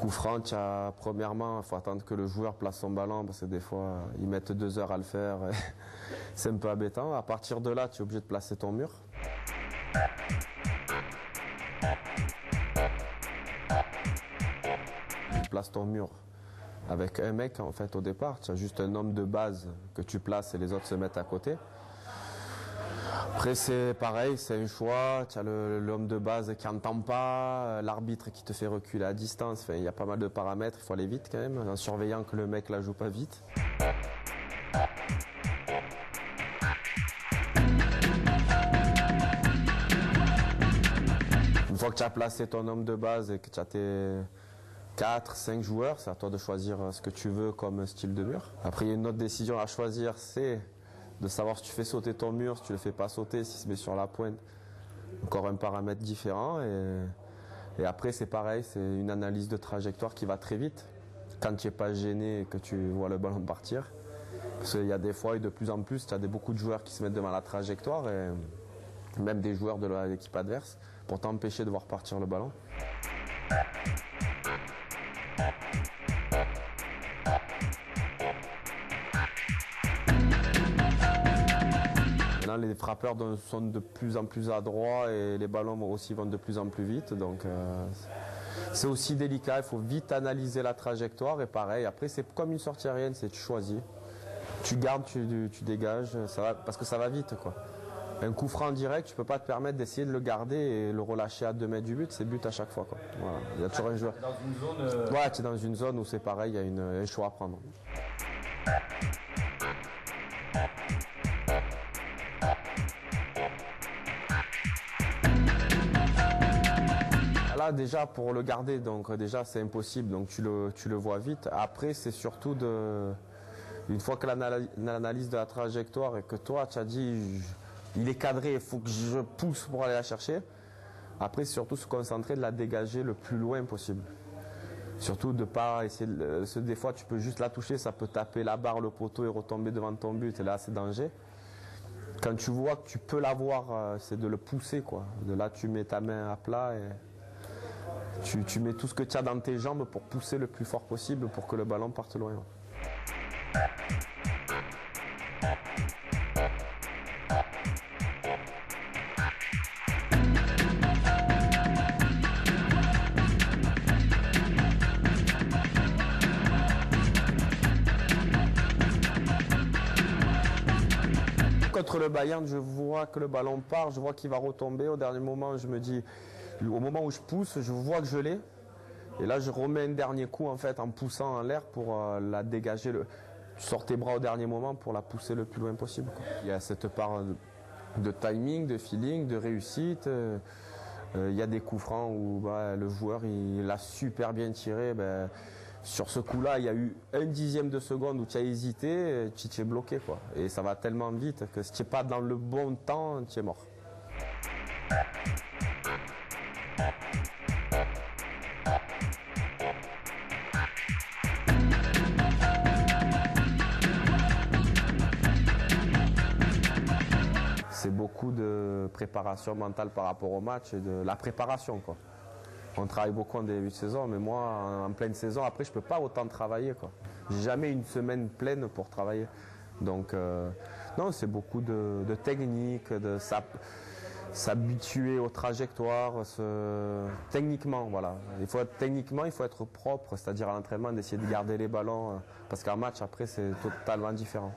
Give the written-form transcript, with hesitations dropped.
coup franc, premièrement, il faut attendre que le joueur place son ballon parce que des fois, ils mettent 2 heures à le faire. C'est un peu embêtant. À partir de là, tu es obligé de placer ton mur. Tu places ton mur avec un mec en fait au départ. Tu as juste un homme de base que tu places et les autres se mettent à côté. Après c'est pareil, c'est un choix, tu as l'homme de base qui n'entend pas, l'arbitre qui te fait reculer à distance, enfin, il y a pas mal de paramètres, il faut aller vite quand même, en surveillant que le mec la joue pas vite. Une fois que tu as placé ton homme de base et que tu as tes 4-5 joueurs, c'est à toi de choisir ce que tu veux comme style de mur. Après il y a une autre décision à choisir, c'est de savoir si tu fais sauter ton mur, si tu le fais pas sauter, s'il se met sur la pointe. Encore un paramètre différent. Et après, c'est pareil, c'est une analyse de trajectoire qui va très vite. Quand tu n'es pas gêné et que tu vois le ballon partir. Parce qu'il y a des fois, et de plus en plus, tu as beaucoup de joueurs qui se mettent devant la trajectoire, et même des joueurs de l'équipe adverse, pour t'empêcher de voir partir le ballon. Les frappeurs sont de plus en plus adroits et les ballons aussi vont de plus en plus vite. Donc c'est aussi délicat, il faut vite analyser la trajectoire. Et pareil, après c'est comme une sortie aérienne, c'est tu choisis. Tu gardes, tu dégages, ça va, parce que ça va vite, quoi. Un coup franc direct, tu ne peux pas te permettre d'essayer de le garder et le relâcher à 2 mètres du but, c'est but à chaque fois, quoi. Voilà. Il y a toujours un joueur. Ouais, tu es dans une zone où c'est pareil, il y a un choix à prendre. Là déjà pour le garder, donc déjà c'est impossible, donc tu le vois vite. Après c'est surtout une fois que l'analyse de la trajectoire et que toi tu as dit il est cadré, il faut que je pousse pour aller la chercher. Après c'est surtout se concentrer de la dégager le plus loin possible. Surtout de pas essayer des fois tu peux juste la toucher, ça peut taper la barre, le poteau et retomber devant ton but et là c'est danger. Quand tu vois que tu peux l'avoir, c'est de le pousser, quoi. De là tu mets ta main à plat et tu mets tout ce que tu as dans tes jambes pour pousser le plus fort possible pour que le ballon parte loin. Contre le Bayern, je vois que le ballon part, je vois qu'il va retomber. Au dernier moment, je me dis, au moment où je pousse, je vois que je l'ai. Et là, je remets un dernier coup en fait en poussant en l'air pour la dégager. Tu sors tes bras au dernier moment pour la pousser le plus loin possible, quoi. Il y a cette part de timing, de feeling, de réussite. Il y a des coups francs où le joueur il a super bien tiré. Sur ce coup-là, il y a eu 1/10 de seconde où tu as hésité, tu t'es bloqué, quoi. Et ça va tellement vite que si tu n'es pas dans le bon temps, tu es mort. C'est beaucoup de préparation mentale par rapport au match et de la préparation, quoi. On travaille beaucoup en début de saison, mais moi, en pleine saison, après, je ne peux pas autant travailler, quoi. J'ai jamais une semaine pleine pour travailler. Donc, non, c'est beaucoup de technique, de s'habituer aux trajectoires. Techniquement, voilà. Techniquement, il faut être propre, c'est-à-dire à l'entraînement, d'essayer de garder les ballons, parce qu'un match, après, c'est totalement différent.